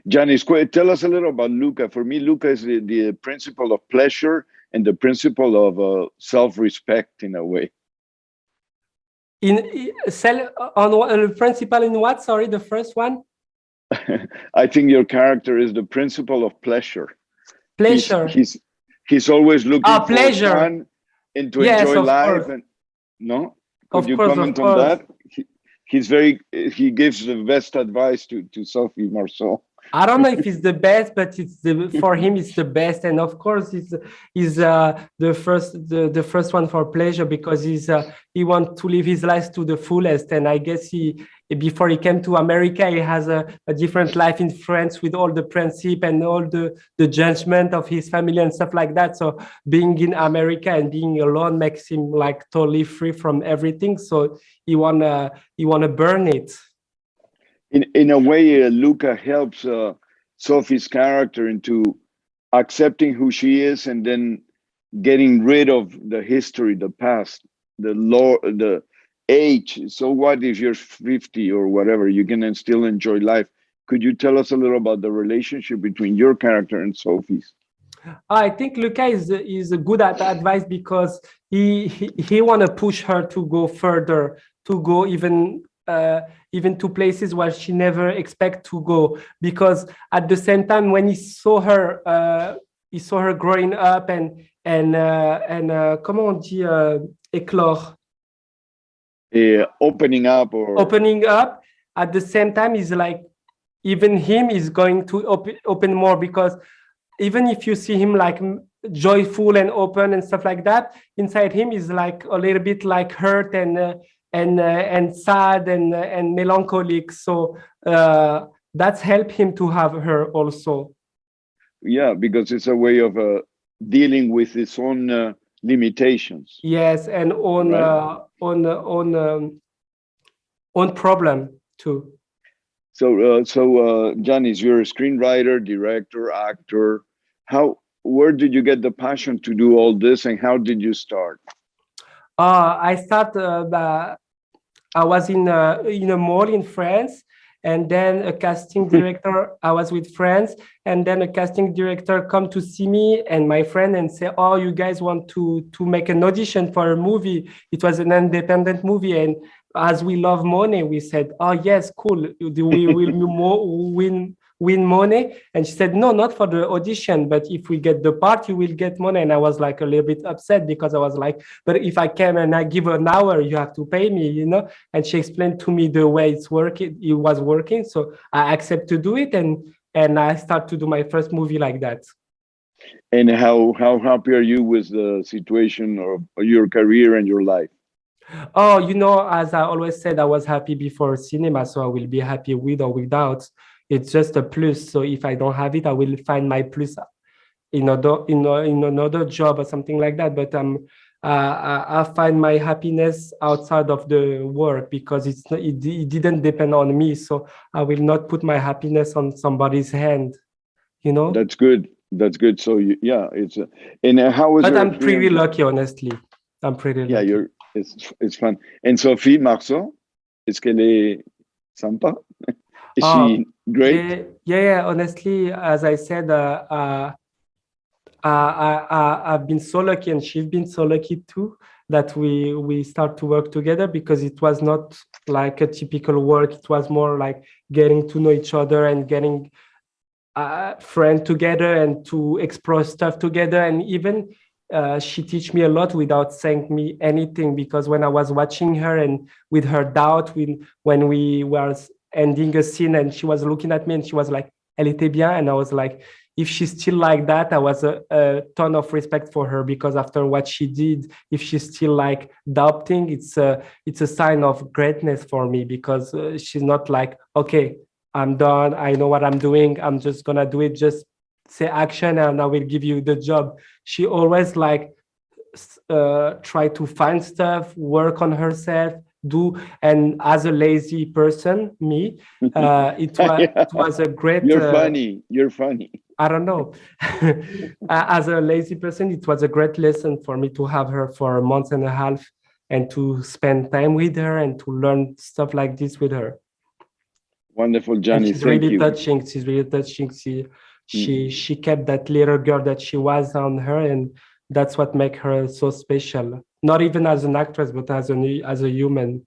Djanis, tell us a little about Luka. For me, Luka is the principle of pleasure and the principle of self-respect in a way. Principal in what? Sorry, the first one. I think your character is the principle of pleasure. Pleasure. He's always looking for pleasure. fun and to Yes, enjoy of life. course. And no, could Of you course, comment of on course. that? He gives the best advice to Sophie Marceau. I don't know if it's the best, but for him it's the best, and of course he's the first one for pleasure, because he wants to live his life to the fullest. And I guess before he came to America, he has a different life in France with all the principle and all the judgment of his family and stuff like that. So being in America and being alone makes him like totally free from everything. So he wanna burn it. In a way, Luka helps Sophie's character into accepting who she is and then getting rid of the history, the past, the age. So what if you're 50 or whatever, you can still enjoy life. Could you tell us a little about the relationship between your character and Sophie's? I think Luka is good at advice, because he want to push her to go further, to go even to places where she never expect to go. Because at the same time, when he saw her growing up and comment on dit éclore, opening up at the same time, is like even him is going to open more, because even if you see him like joyful and open and stuff like that, inside him is like a little bit like hurt and sad and melancholic. So that's helped him to have her also. Yeah, because it's a way of dealing with his own limitations. Yes, and own problem too. So Djanis, you're a screenwriter, director, actor. Where did you get the passion to do all this, and how did you start? I started. I was in a mall in France, and then a casting director. I was with friends, and then a casting director come to see me and my friend and say, "Oh, you guys want to make an audition for a movie?" It was an independent movie, and as we love money, we said, "Oh yes, cool. We will win money." And she said, "No, not for the audition, but if we get the part, you will get money." And I was like a little bit upset, because I was like, "But if I came and I give an hour, you have to pay me, you know?" And she explained to me the way it was working. So I accept to do it, and I start to do my first movie like that. And how happy are you with the situation of your career and your life? Oh, as I always said, I was happy before cinema, so I will be happy with or without. It's just a plus. So if I don't have it, I will find my plus in another job or something like that. But I find my happiness outside of the work, because it didn't depend on me. So I will not put my happiness on somebody's hand. That's good. So it's and how was but your I'm pretty experience? lucky, honestly. I'm pretty lucky. It's fun. And Sophie Marceau, est-ce qu'elle est sympa? Is she great? Yeah. Honestly, as I said, I've been so lucky, and she's been so lucky too, that we start to work together, because it was not like a typical work. It was more like getting to know each other and getting friends together and to explore stuff together. And even she teach me a lot without saying me anything, because when I was watching her and with her doubt, when we were ending a scene and she was looking at me and she was like, "Elle était bien," and I was like, if she's still like that, I was a ton of respect for her, because after what she did, if she's still like doubting, it's a sign of greatness for me, because she's not like, "Okay, I'm done. I know what I'm doing. I'm just gonna do it. Just say action and I will give you the job." She always like try to find stuff, work on herself, and as a lazy person, me, it was a great. You're funny. I don't know. As a lazy person, it was a great lesson for me to have her for a month and a half and to spend time with her and to learn stuff like this with her. Wonderful, And Djanis. she's Thank really you. touching. She's really touching. She kept that little girl that she was on her, and that's what makes her so special. Not even as an actress, but as a human.